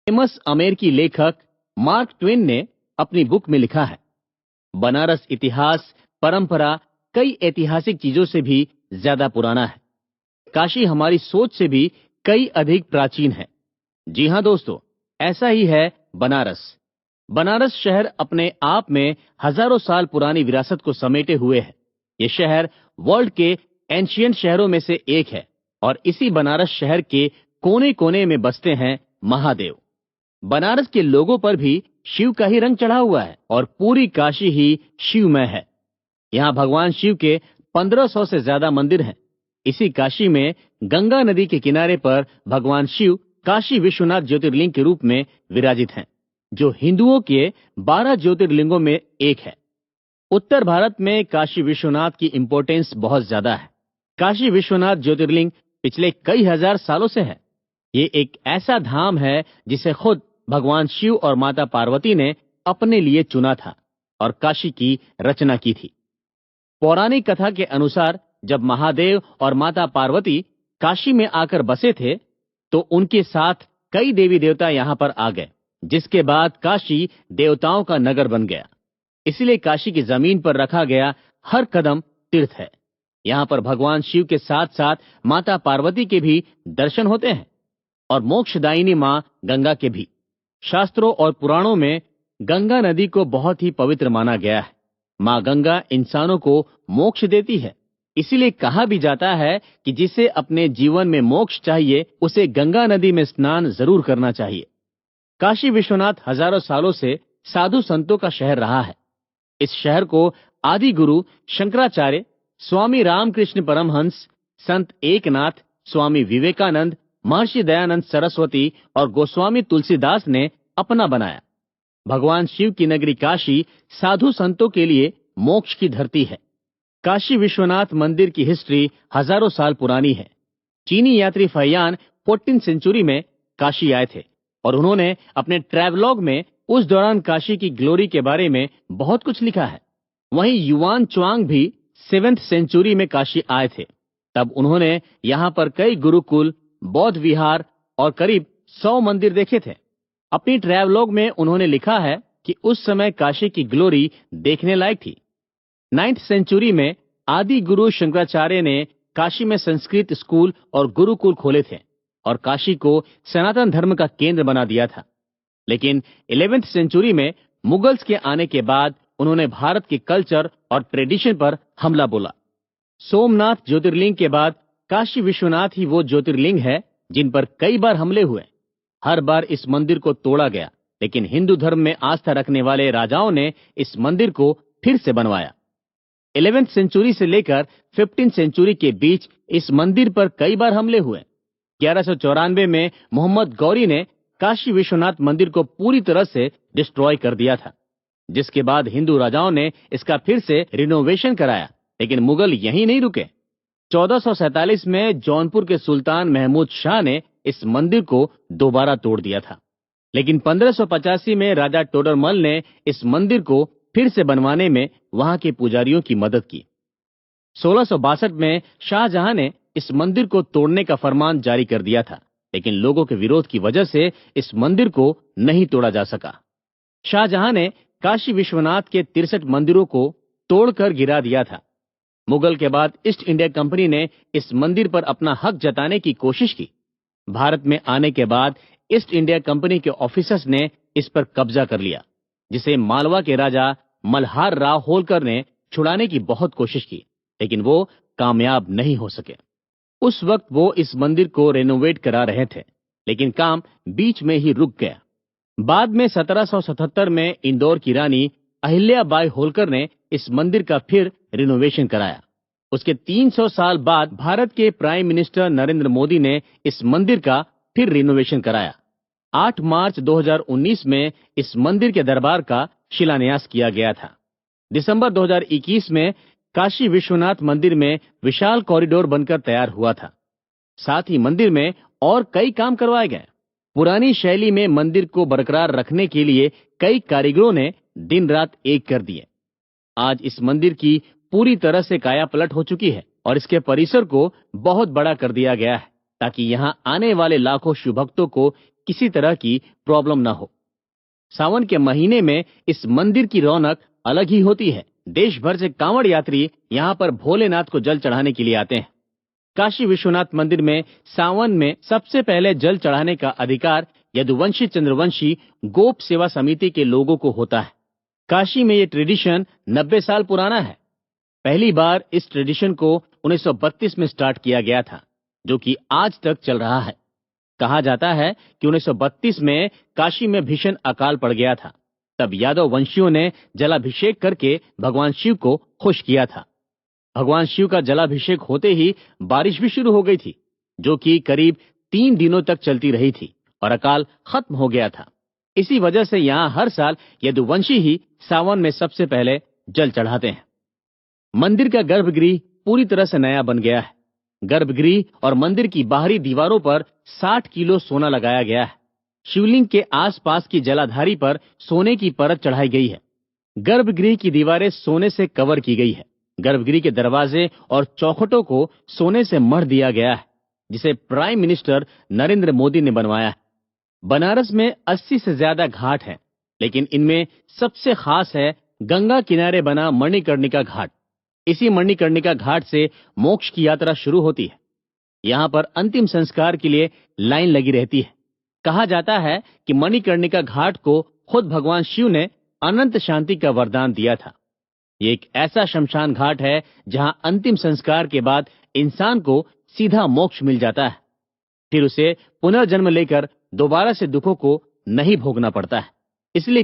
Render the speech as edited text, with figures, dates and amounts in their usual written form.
Famous अमेरिकी लेखक mark Twain ने अपनी बुक में लिखा है, बनारस इतिहास, परंपरा, कई ऐतिहासिक चीजों से भी ज्यादा पुराना है। काशी हमारी सोच से भी कई अधिक प्राचीन है। जी हां दोस्तों, ऐसा ही है बनारस। बनारस शहर अपने आप में हजारों साल पुरानी विरासत को समेटे हुए है। ये शहर वर्ल्ड के एंशिएंट शहरों में से एक है और इसी बनारस शहर के कोने कोने में बसते हैं महादेव। बनारस के लोगों पर भी शिव का ही रंग चढ़ा हुआ है और पूरी काशी ही शिवमय है। यहाँ भगवान शिव के 1500 से ज्यादा मंदिर हैं। इसी काशी में गंगा नदी के किनारे पर भगवान शिव काशी विश्वनाथ ज्योतिर्लिंग के रूप में विराजित हैं, जो हिंदुओं के 12 ज्योतिर्लिंगों में एक है। उत्तर भारत में काशी विश्वनाथ की इंपॉर्टेंस बहुत ज्यादा है। काशी विश्वनाथ ज्योतिर्लिंग पिछले कई हजार सालों से है। ये एक ऐसा धाम है जिसे खुद भगवान शिव और माता पार्वती ने अपने लिए चुना था और काशी की रचना की थी। पौराणिक कथा के अनुसार जब महादेव और माता पार्वती काशी में आकर बसे थे तो उनके साथ कई देवी देवता यहाँ पर आ गए, जिसके बाद काशी देवताओं का नगर बन गया। इसलिए काशी की जमीन पर रखा गया हर कदम तीर्थ है। यहाँ पर भगवान शिव के साथ साथ माता पार्वती के भी दर्शन होते हैं और मोक्षदायिनी मां गंगा के भी। शास्त्रों और पुराणों में गंगा नदी को बहुत ही पवित्र माना गया है। मां गंगा इंसानों को मोक्ष देती है। इसीलिए कहा भी जाता है कि जिसे अपने जीवन में मोक्ष चाहिए उसे गंगा नदी में स्नान जरूर करना चाहिए। काशी विश्वनाथ हजारों सालों से साधु संतों का शहर रहा है। इस शहर को आदि गुरु शंकराचार्य, स्वामी रामकृष्ण परमहंस, संत एकनाथ, स्वामी विवेकानंद, महर्षि दयानंद सरस्वती और गोस्वामी तुलसीदास ने अपना बनाया। भगवान शिव की नगरी काशी साधु संतों के लिए मोक्ष की धरती है। काशी विश्वनाथ मंदिर की हिस्ट्री हजारों साल पुरानी है। चीनी यात्री फहियान 14वीं सेंचुरी में काशी आए थे और उन्होंने अपने ट्रैवलॉग में उस दौरान काशी की ग्लोरी के बारे में बहुत कुछ लिखा है। वहीं युआन च्वांग भी 7वीं सेंचुरी में काशी आए थे। तब उन्होंने यहाँ पर कई गुरुकुल, बौद्ध विहार और करीब 100 मंदिर देखे थे। अपनी ट्रैवलॉग में उन्होंने लिखा है कि उस समय काशी की ग्लोरी देखने लायक थी। 9वीं सेंचुरी में आदि गुरु शंकराचार्य ने काशी में संस्कृत स्कूल और गुरुकुल खोले थे और काशी को सनातन धर्म का केंद्र बना दिया था। लेकिन 11वीं सेंचुरी में मुगल्स के आने के बाद उन्होंने भारत के कल्चर और ट्रेडिशन पर हमला बोला। सोमनाथ ज्योतिर्लिंग के बाद काशी विश्वनाथ ही वो ज्योतिर्लिंग है जिन पर कई बार हमले हुए। हर बार इस मंदिर को तोड़ा गया, लेकिन हिंदू धर्म में आस्था रखने वाले राजाओं ने इस मंदिर को फिर से बनवाया। 11वीं सेंचुरी से लेकर 15वीं सेंचुरी के बीच इस मंदिर पर कई बार हमले हुए। 1194 में मोहम्मद गौरी ने काशी विश्वनाथ मंदिर को पूरी तरह से डिस्ट्रॉय कर दिया था, जिसके बाद हिंदू राजाओं ने इसका फिर से रिनोवेशन कराया। लेकिन मुगल यहीं नहीं रुके। 1447 में जौनपुर के सुल्तान महमूद शाह ने इस मंदिर को दोबारा तोड़ दिया था। लेकिन 1585 में राजा टोडरमल ने इस मंदिर को फिर से बनवाने में वहां के पुजारियों की मदद की। 1662 में शाहजहां ने इस मंदिर को तोड़ने का फरमान जारी कर दिया था, लेकिन लोगों के विरोध की वजह से इस मंदिर को नहीं तोड़ा जा सका। शाहजहां ने काशी विश्वनाथ के 63 मंदिरों को तोड़कर गिरा दिया था। मुगल के बाद ईस्ट इंडिया कंपनी ने इस मंदिर पर अपना हक जताने की कोशिश की। भारत में आने के बाद ईस्ट इंडिया कंपनी के ऑफिसर्स ने इस पर कब्जा कर लिया, जिसे मालवा के राजा मल्हार राव होलकर ने छुड़ाने की बहुत कोशिश की, लेकिन वो कामयाब नहीं हो सके। उस वक्त वो इस मंदिर को रेनोवेट करा रहे थे, लेकिन काम बीच में ही रुक गया। बाद में 1777 में इंदौर की रानी अहिल्याबाई होलकर ने इस मंदिर का फिर रिनोवेशन कराया। उसके 300 साल बाद भारत के प्राइम मिनिस्टर नरेंद्र मोदी ने इस मंदिर का फिर रिनोवेशन कराया। 8 मार्च 2019 में इस मंदिर के दरबार का शिलान्यास किया गया था। दिसंबर 2021 में काशी विश्वनाथ मंदिर में विशाल कॉरिडोर बनकर तैयार हुआ था। साथ ही मंदिर में और कई काम करवाए गए। पुरानी शैली में मंदिर को बरकरार रखने के लिए कई कारीगरों ने दिन रात एक कर दिए। आज इस मंदिर की पूरी तरह से काया पलट हो चुकी है और इसके परिसर को बहुत बड़ा कर दिया गया है, ताकि यहाँ आने वाले लाखों शिव भक्तों को किसी तरह की प्रॉब्लम न हो। सावन के महीने में इस मंदिर की रौनक अलग ही होती है। देश भर से कांवड़ यात्री यहाँ पर भोलेनाथ को जल चढ़ाने के लिए आते हैं। काशी विश्वनाथ मंदिर में सावन में सबसे पहले जल चढ़ाने का अधिकार यदुवंशी चंद्रवंशी गोप सेवा समिति के लोगों को होता है। काशी में ये ट्रेडिशन 90 साल पुराना है। पहली बार इस ट्रेडिशन को 1932 में स्टार्ट किया गया था, जो कि आज तक चल रहा है। कहा जाता है कि 1932 में काशी में भीषण अकाल पड़ गया था। तब यादव वंशियों ने जलाभिषेक करके भगवान शिव को खुश किया था। भगवान शिव का जलाभिषेक होते ही बारिश भी शुरू हो गई थी, जो कि करीब 3 दिनों तक चलती रही थी और अकाल खत्म हो गया था। इसी वजह से यहाँ हर साल यदुवंशी ही सावन में सबसे पहले जल चढ़ाते हैं। मंदिर का गर्भगृह पूरी तरह से नया बन गया है। गर्भगृह और मंदिर की बाहरी दीवारों पर 60 किलो सोना लगाया गया है। शिवलिंग के आसपास की जलाधारी पर सोने की परत चढ़ाई गई है। गर्भगृह की दीवारें सोने से कवर की गई है। गर्भगृह के दरवाजे और चौखटों को सोने से मढ़ दिया गया है, जिसे प्राइम मिनिस्टर नरेंद्र मोदी ने बनवाया है। बनारस में 80 से ज्यादा घाट हैं, लेकिन इनमें सबसे खास है गंगा किनारे बना मणिकर्णिका घाट। इसी मणिकर्णिका घाट से मोक्ष की यात्रा शुरू होती है। यहाँ पर अंतिम संस्कार के लिए लाइन लगी रहती है। कहा जाता है कि मणिकर्णिका घाट को खुद भगवान शिव ने अनंत शांति का वरदान दिया था। ये एक ऐसा शमशान घाट है जहां अंतिम संस्कार के बाद इंसान को सीधा मोक्ष मिल जाता है। फिर उसे पुनर्जन्म लेकर दोबारा से दुखों को नहीं भोगना पड़ता है। इसलिए